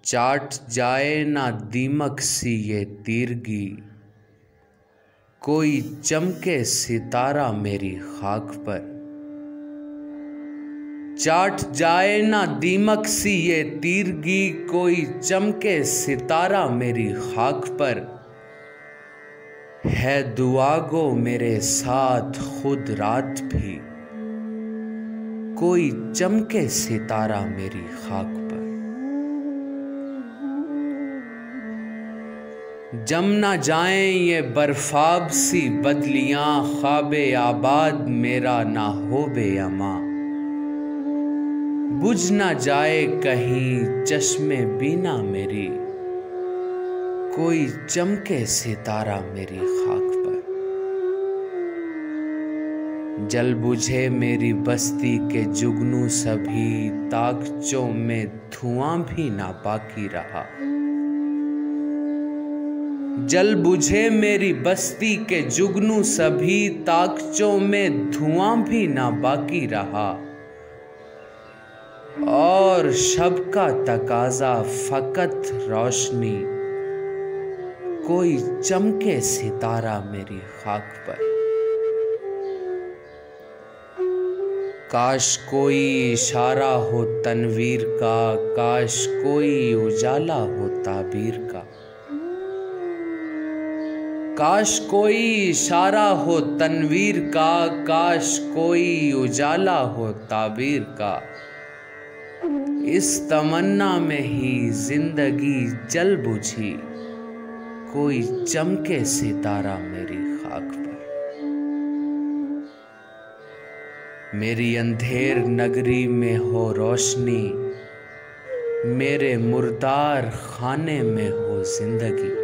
चाट जाए ना दीमक सी ये तीरगी, कोई चमके सितारा मेरी खाक पर। चाट जाए ना दीमक सी ये तीरगी, कोई चमके सितारा मेरी खाक पर। है दुआ गो मेरे साथ खुद रात भी, कोई चमके सितारा मेरी खाक पर। जम ना जाएं ये बर्फाब सी बदलियां, ख्वाबे आबाद मेरा ना हो बेअमा। बुझ ना जाए कहीं चश्मे बीना मेरी, कोई चमके सितारा मेरी खाक पर। जल बुझे मेरी बस्ती के जुगनू सभी, ताकचों में धुआं भी ना बाकी रहा। जल बुझे मेरी बस्ती के जुगनू सभी, ताकचों में धुआं भी ना बाकी रहा। और शब का तकाजा फकत रोशनी, कोई चमके सितारा मेरी खाक पर। काश कोई इशारा हो तनवीर का, काश कोई उजाला हो ताबीर का। काश कोई इशारा हो तनवीर का, काश कोई उजाला हो ताबीर का। इस तमन्ना में ही जिंदगी जल बुझी, कोई चमके सितारा मेरी खाक पर। मेरी अंधेर नगरी में हो रोशनी, मेरे मुर्दार खाने में हो जिंदगी।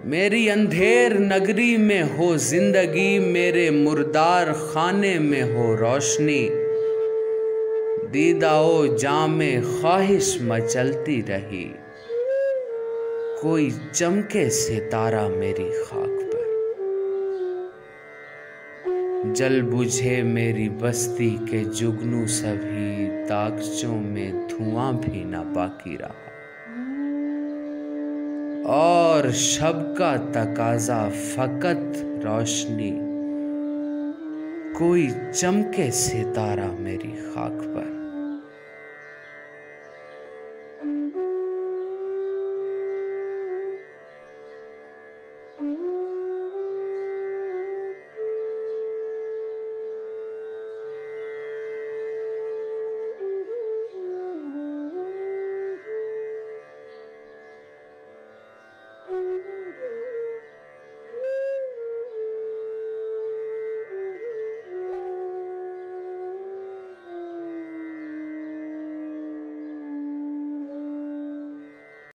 मेरी अंधेर नगरी में हो जिंदगी, मेरे मुर्दार खाने में हो रोशनी। दीदाओ जामे ख्वाहिश मचलती रही, कोई चमके सितारा मेरी खाक पर। जल बुझे मेरी बस्ती के जुगनू सभी, ताकचों में धुआं भी ना बाकी रहा। और शब का तकाजा फकत रोशनी, कोई चमके सितारा मेरी खाक पर।